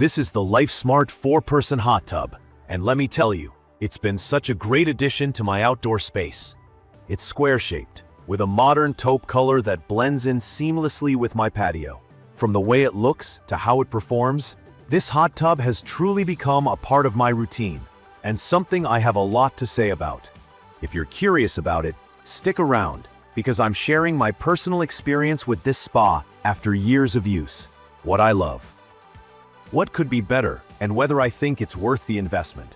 This is the LifeSmart 4-person hot tub, and let me tell you, it's been such a great addition to my outdoor space. It's square-shaped, with a modern taupe color that blends in seamlessly with my patio. From the way it looks to how it performs, this hot tub has truly become a part of my routine, and something I have a lot to say about. If you're curious about it, stick around, because I'm sharing my personal experience with this spa after years of use. What I love, what could be better, and whether I think it's worth the investment.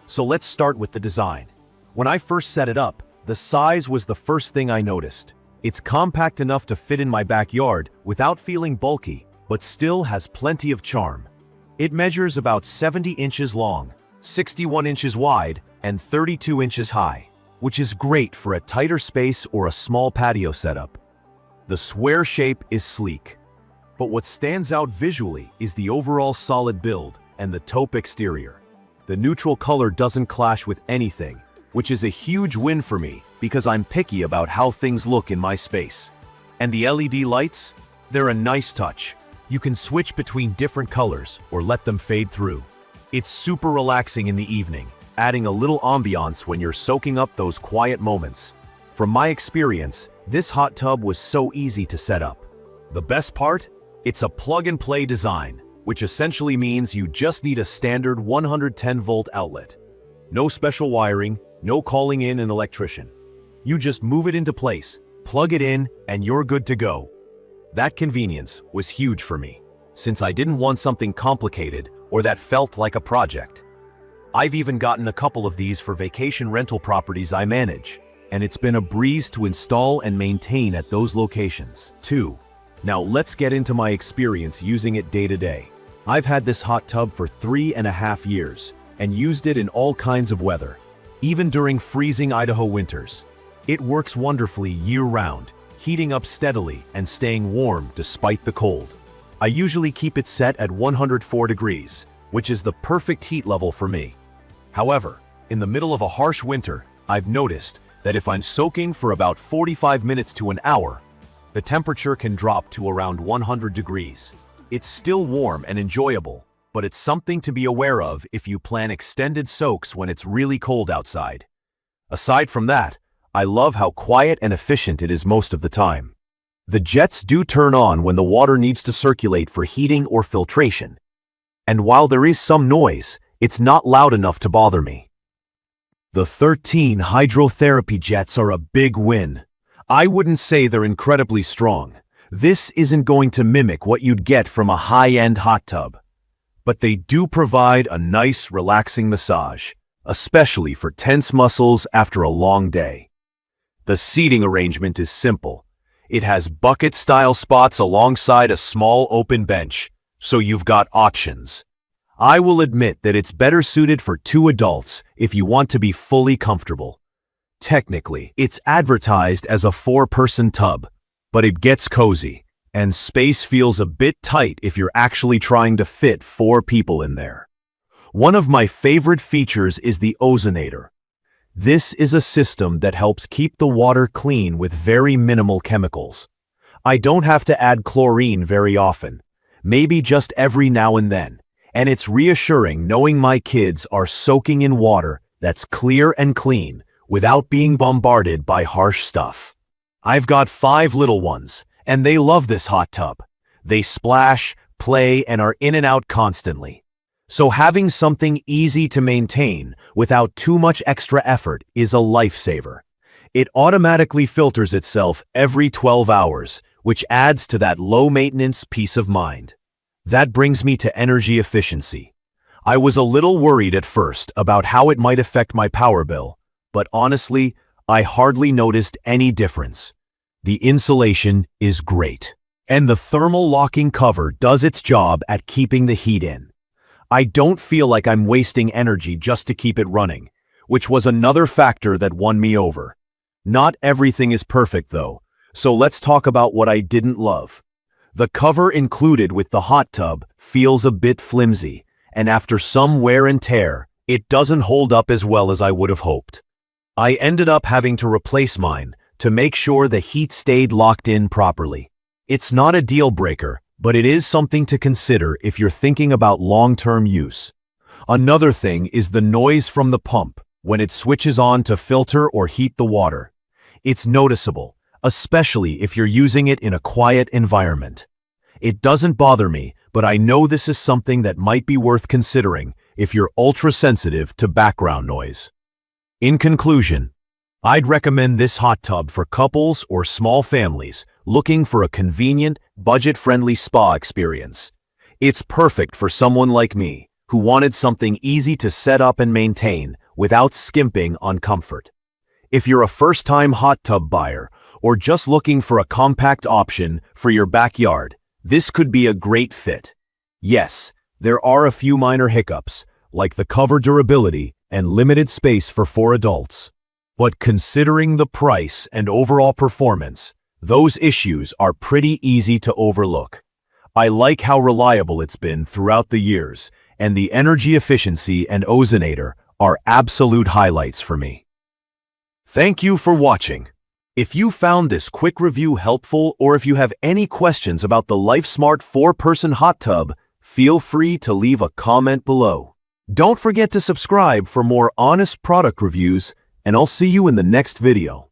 So let's start with the design. When I first set it up, the size was the first thing I noticed. It's compact enough to fit in my backyard without feeling bulky, but still has plenty of charm. It measures about 70 inches long, 61 inches wide, and 32 inches high, which is great for a tighter space or a small patio setup. The square shape is sleek, but what stands out visually is the overall solid build and the taupe exterior. The neutral color doesn't clash with anything, which is a huge win for me because I'm picky about how things look in my space. And the LED lights? They're a nice touch. You can switch between different colors or let them fade through. It's super relaxing in the evening, adding a little ambiance when you're soaking up those quiet moments. From my experience, this hot tub was so easy to set up. The best part? It's a plug-and-play design, which essentially means you just need a standard 110-volt outlet. No special wiring, no calling in an electrician. You just move it into place, plug it in, and you're good to go. That convenience was huge for me, since I didn't want something complicated or that felt like a project. I've even gotten a couple of these for vacation rental properties I manage, and it's been a breeze to install and maintain at those locations, too. Now let's get into my experience using it day to day. I've had this hot tub for 3.5 years and used it in all kinds of weather, even during freezing Idaho winters. It works wonderfully year-round, heating up steadily and staying warm despite the cold. I usually keep it set at 104 degrees, which is the perfect heat level for me. However, in the middle of a harsh winter, I've noticed that if I'm soaking for about 45 minutes to an hour, the temperature can drop to around 100 degrees. It's still warm and enjoyable, but it's something to be aware of if you plan extended soaks when it's really cold outside. Aside from that, I love how quiet and efficient it is most of the time. The jets do turn on when the water needs to circulate for heating or filtration. And while there is some noise, it's not loud enough to bother me. The 13 hydrotherapy jets are a big win. I wouldn't say they're incredibly strong. This isn't going to mimic what you'd get from a high-end hot tub. But they do provide a nice, relaxing massage, especially for tense muscles after a long day. The seating arrangement is simple. It has bucket-style spots alongside a small open bench, so you've got options. I will admit that it's better suited for 2 adults if you want to be fully comfortable. Technically, it's advertised as a 4-person tub, but it gets cozy, and space feels a bit tight if you're actually trying to fit 4 people in there. One of my favorite features is the ozonator. This is a system that helps keep the water clean with very minimal chemicals. I don't have to add chlorine very often, maybe just every now and then, and it's reassuring knowing my kids are soaking in water that's clear and clean without being bombarded by harsh stuff. I've got 5 little ones, and they love this hot tub. They splash, play, and are in and out constantly. So having something easy to maintain without too much extra effort is a lifesaver. It automatically filters itself every 12 hours, which adds to that low-maintenance peace of mind. That brings me to energy efficiency. I was a little worried at first about how it might affect my power bill, but honestly, I hardly noticed any difference. The insulation is great, and the thermal locking cover does its job at keeping the heat in. I don't feel like I'm wasting energy just to keep it running, which was another factor that won me over. Not everything is perfect though, so let's talk about what I didn't love. The cover included with the hot tub feels a bit flimsy, and after some wear and tear, it doesn't hold up as well as I would have hoped. I ended up having to replace mine to make sure the heat stayed locked in properly. It's not a deal breaker, but it is something to consider if you're thinking about long-term use. Another thing is the noise from the pump when it switches on to filter or heat the water. It's noticeable, especially if you're using it in a quiet environment. It doesn't bother me, but I know this is something that might be worth considering if you're ultra-sensitive to background noise. In conclusion, I'd recommend this hot tub for couples or small families looking for a convenient, budget-friendly spa experience. It's perfect for someone like me, who wanted something easy to set up and maintain without skimping on comfort. If you're a first-time hot tub buyer or just looking for a compact option for your backyard, this could be a great fit. Yes, there are a few minor hiccups, like the cover durability and limited space for 4 adults. But considering the price and overall performance, those issues are pretty easy to overlook. I like how reliable it's been throughout the years, and the energy efficiency and ozonator are absolute highlights for me. Thank you for watching. If you found this quick review helpful, or if you have any questions about the LifeSmart 4-person hot tub, feel free to leave a comment below. Don't forget to subscribe for more honest product reviews, and I'll see you in the next video.